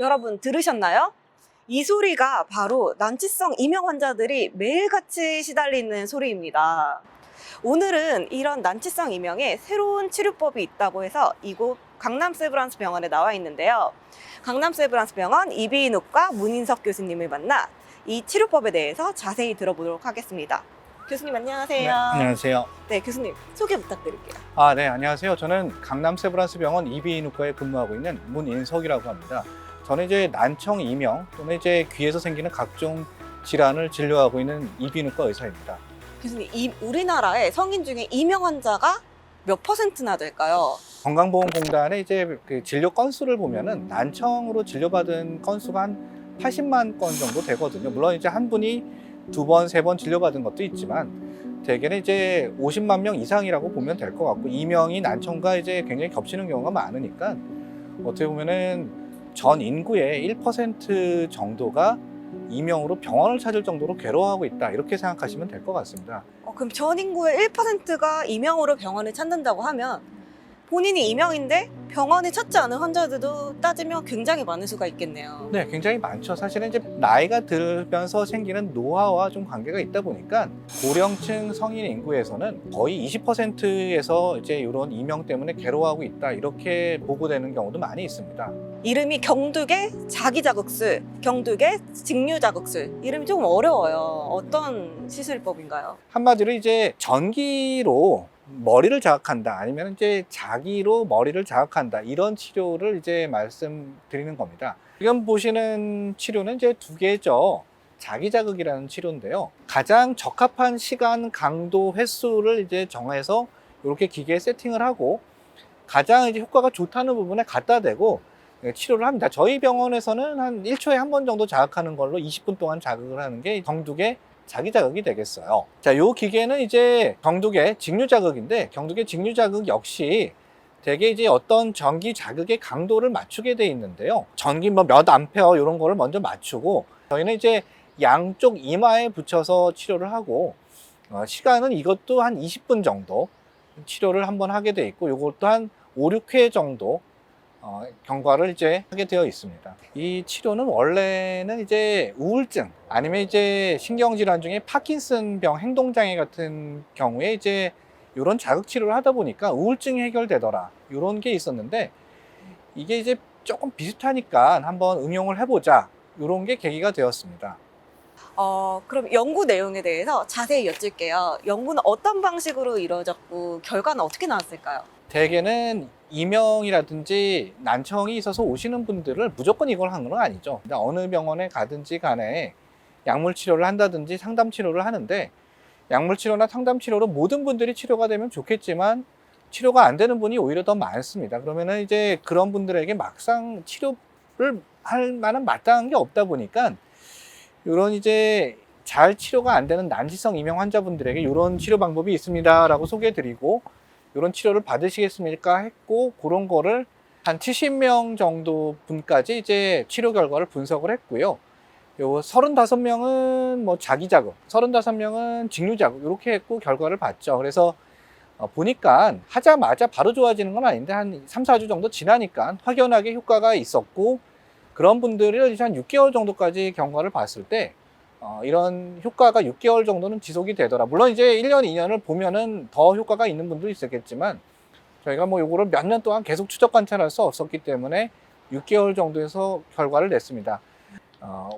여러분 들으셨나요? 이 소리가 바로 난치성 이명 환자들이 매일같이 시달리는 소리입니다. 오늘은 이런 난치성 이명에 새로운 치료법이 있다고 해서 이곳 강남세브란스 병원에 나와 있는데요. 강남세브란스 병원 이비인후과 문인석 교수님을 만나 이 치료법에 대해서 자세히 들어보도록 하겠습니다. 교수님 안녕하세요. 네, 안녕하세요. 네, 교수님 소개 부탁드릴게요. 네, 안녕하세요. 저는 강남세브란스 병원 이비인후과에 근무하고 있는 문인석이라고 합니다. 저는 이제 난청 이명 또는 이제 귀에서 생기는 각종 질환을 진료하고 있는 이비인후과 의사입니다. 교수님, 우리나라의 성인 중에 이명 환자가 몇 %나 될까요? 건강보험공단의 이제 그 진료 건수를 보면은 난청으로 진료받은 건수가 한 80만 건 정도 되거든요. 물론 이제 한 분이 2번, 3번 진료받은 것도 있지만 대개는 이제 50만 명 이상이라고 보면 될 것 같고, 이명이 난청과 이제 굉장히 겹치는 경우가 많으니까 어떻게 보면은 전 인구의 1% 정도가 이명으로 병원을 찾을 정도로 괴로워하고 있다, 이렇게 생각하시면 될 것 같습니다. 그럼 전 인구의 1%가 이명으로 병원을 찾는다고 하면 본인이 이명인데 병원을 찾지 않은 환자들도 따지면 굉장히 많을 수가 있겠네요. 네, 굉장히 많죠. 사실은 이제 나이가 들면서 생기는 노화와 좀 관계가 있다 보니까 고령층 성인 인구에서는 거의 20%에서 이제 이런 이명 때문에 괴로워하고 있다, 이렇게 보고되는 경우도 많이 있습니다. 이름이 경두개 자기자극술, 경두개 직류자극술. 이름이 조금 어려워요. 어떤 시술법인가요? 한마디로 이제 전기로 머리를 자극한다, 아니면 이제 자기로 머리를 자극한다, 이런 치료를 이제 말씀드리는 겁니다. 지금 보시는 치료는 이제 2개죠. 자기자극이라는 치료인데요. 가장 적합한 시간, 강도, 횟수를 이제 정해서 이렇게 기계에 세팅을 하고 가장 이제 효과가 좋다는 부분에 갖다 대고 치료를 합니다. 저희 병원에서는 한 1초에 한 번 정도 자극하는 걸로 20분 동안 자극을 하는 게 경두개 자기자극이 되겠어요. 자, 요 기계는 이제 경두개 직류자극인데, 경두개 직류자극 역시 되게 이제 어떤 전기 자극의 강도를 맞추게 돼 있는데요. 전기 뭐 몇 암페어 이런 거를 먼저 맞추고, 저희는 이제 양쪽 이마에 붙여서 치료를 하고, 시간은 이것도 한 20분 정도 치료를 한번 하게 돼 있고, 요것도 한 5, 6회 정도 경과를 이제 하게 되어 있습니다. 이 치료는 원래는 이제 우울증 아니면 이제 신경질환 중에 파킨슨병 행동장애 같은 경우에 이제 이런 자극 치료를 하다 보니까 우울증이 해결되더라, 이런 게 있었는데, 이게 이제 조금 비슷하니까 한번 응용을 해보자, 이런 게 계기가 되었습니다. 그럼 연구 내용에 대해서 자세히 여쭐게요. 연구는 어떤 방식으로 이루어졌고 결과는 어떻게 나왔을까요? 대개는 이명이라든지 난청이 있어서 오시는 분들을 무조건 이걸 하는 건 아니죠. 어느 병원에 가든지 간에 약물 치료를 한다든지 상담 치료를 하는데, 약물 치료나 상담 치료로 모든 분들이 치료가 되면 좋겠지만 치료가 안 되는 분이 오히려 더 많습니다. 그러면은 이제 그런 분들에게 막상 치료를 할 만한 마땅한 게 없다 보니까 이런 이제 잘 치료가 안 되는 난치성 이명 환자분들에게 이런 치료 방법이 있습니다라고 소개해드리고, 이런 치료를 받으시겠습니까 했고, 그런 거를 한 70명 정도 분까지 이제 치료 결과를 분석을 했고요. 요 35명은 뭐 자기자극, 35명은 직류자극, 이렇게 했고 결과를 봤죠. 그래서 보니까 하자마자 바로 좋아지는 건 아닌데 한 3, 4주 정도 지나니까 확연하게 효과가 있었고, 그런 분들을 한 6개월 정도까지 경과를 봤을 때 이런 효과가 6개월 정도는 지속이 되더라. 물론 이제 1년, 2년을 보면은 더 효과가 있는 분도 있었겠지만, 저희가 뭐 요거를 몇 년 동안 계속 추적 관찰할 수 없었기 때문에 6개월 정도에서 결과를 냈습니다.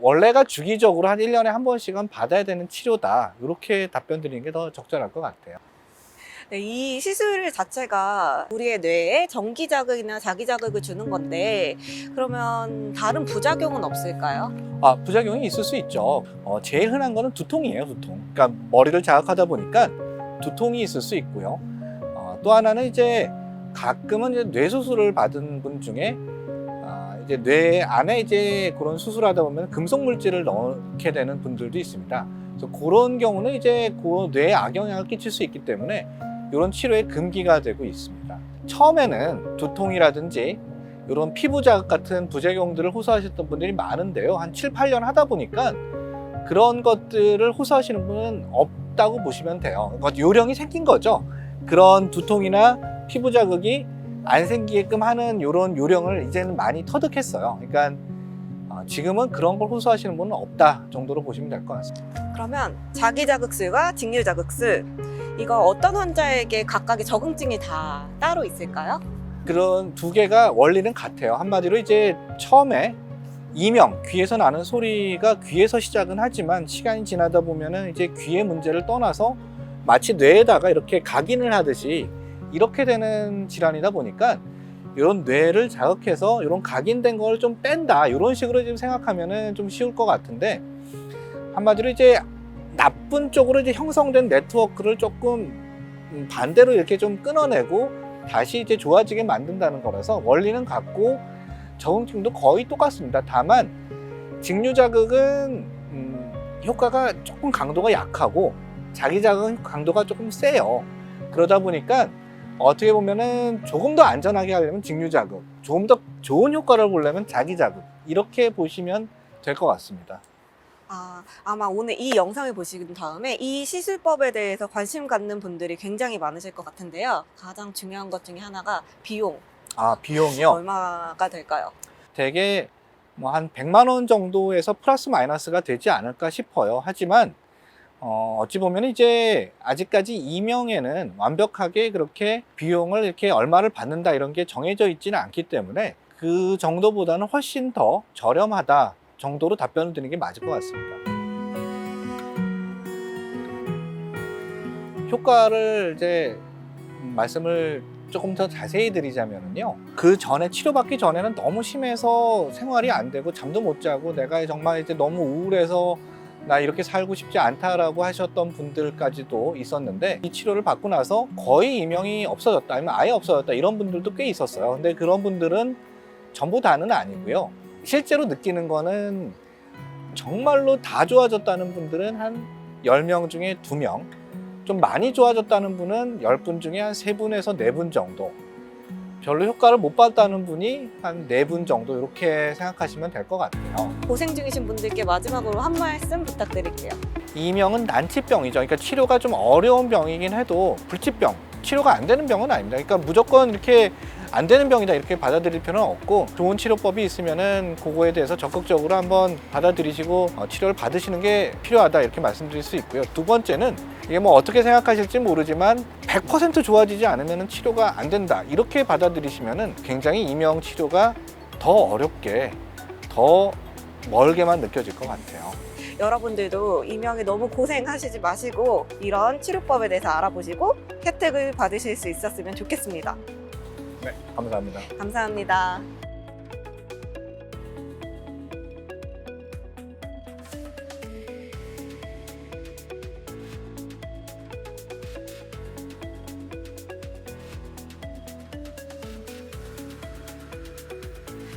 원래가 주기적으로 한 1년에 한 번씩은 받아야 되는 치료다, 이렇게 답변 드리는 게 더 적절할 것 같아요. 네, 이 시술 자체가 우리의 뇌에 전기 자극이나 자기 자극을 주는 건데 그러면 다른 부작용은 없을까요? 부작용이 있을 수 있죠. 제일 흔한 거는 두통이에요, 두통. 그러니까 머리를 자극하다 보니까 두통이 있을 수 있고요. 또 하나는 이제 가끔은 이제 뇌 수술을 받은 분 중에 이제 뇌 안에 이제 그런 수술하다 보면 금속 물질을 넣게 되는 분들도 있습니다. 그래서 그런 경우는 이제 그 뇌에 악영향을 끼칠 수 있기 때문에 이런 치료에 금기가 되고 있습니다. 처음에는 두통이라든지 이런 피부 자극 같은 부작용들을 호소하셨던 분들이 많은데요. 한 7, 8년 하다 보니까 그런 것들을 호소하시는 분은 없다고 보시면 돼요. 요령이 생긴 거죠. 그런 두통이나 피부 자극이 안 생기게끔 하는 이런 요령을 이제는 많이 터득했어요. 그러니까 지금은 그런 걸 호소하시는 분은 없다 정도로 보시면 될 것 같습니다. 그러면 자기자극술과 직류자극술, 이거 어떤 환자에게 각각의 적응증이 다 따로 있을까요? 그런 두 개가 원리는 같아요. 한마디로 이제 처음에 이명, 귀에서 나는 소리가 귀에서 시작은 하지만 시간이 지나다 보면은 이제 귀의 문제를 떠나서 마치 뇌에다가 이렇게 각인을 하듯이 이렇게 되는 질환이다 보니까 이런 뇌를 자극해서 이런 각인된 걸 좀 뺀다, 이런 식으로 좀 생각하면은 좀 쉬울 것 같은데, 한마디로 이제 나쁜 쪽으로 이제 형성된 네트워크를 조금 반대로 이렇게 좀 끊어내고 다시 이제 좋아지게 만든다는 거라서 원리는 같고 적응증도 거의 똑같습니다. 다만 직류자극은 효과가 조금 강도가 약하고 자기자극은 강도가 조금 세요. 그러다 보니까 어떻게 보면은 조금 더 안전하게 하려면 직류자극, 조금 더 좋은 효과를 보려면 자기자극, 이렇게 보시면 될 것 같습니다. 아마 오늘 이 영상을 보신 다음에 이 시술법에 대해서 관심 갖는 분들이 굉장히 많으실 것 같은데요. 가장 중요한 것 중에 하나가 비용. 비용이요? 얼마가 될까요? 대개 뭐 한 100만 원 정도에서 플러스 마이너스가 되지 않을까 싶어요. 하지만 어찌 보면 이제 아직까지 이명에는 완벽하게 그렇게 비용을 이렇게 얼마를 받는다 이런 게 정해져 있지는 않기 때문에 그 정도보다는 훨씬 더 저렴하다 정도로 답변을 드리는 게 맞을 것 같습니다. 효과를 이제 말씀을 조금 더 자세히 드리자면요, 그 전에 치료받기 전에는 너무 심해서 생활이 안 되고 잠도 못 자고 내가 정말 이제 너무 우울해서 나 이렇게 살고 싶지 않다라고 하셨던 분들까지도 있었는데, 이 치료를 받고 나서 거의 이명이 없어졌다 아니면 아예 없어졌다 이런 분들도 꽤 있었어요. 근데 그런 분들은 전부 다는 아니고요. 실제로 느끼는 거는 정말로 다 좋아졌다는 분들은 한 10명 중에 2명, 좀 많이 좋아졌다는 분은 10분 중에 한 3분에서 4분 정도, 별로 효과를 못 봤다는 분이 한 4분 정도, 이렇게 생각하시면 될 것 같아요. 고생 중이신 분들께 마지막으로 한 말씀 부탁드릴게요. 이명은 난치병이죠. 그러니까 치료가 좀 어려운 병이긴 해도 불치병, 치료가 안 되는 병은 아닙니다. 그러니까 무조건 이렇게 안 되는 병이다 이렇게 받아들일 필요는 없고, 좋은 치료법이 있으면은 그거에 대해서 적극적으로 한번 받아들이시고 치료를 받으시는 게 필요하다 이렇게 말씀드릴 수 있고요. 두 번째는 이게 뭐 어떻게 생각하실지 모르지만 100% 좋아지지 않으면 치료가 안 된다 이렇게 받아들이시면은 굉장히 이명 치료가 더 어렵게, 더 멀게만 느껴질 것 같아요. 여러분들도 이명에 너무 고생하시지 마시고 이런 치료법에 대해서 알아보시고 혜택을 받으실 수 있었으면 좋겠습니다. 네, 감사합니다. 감사합니다.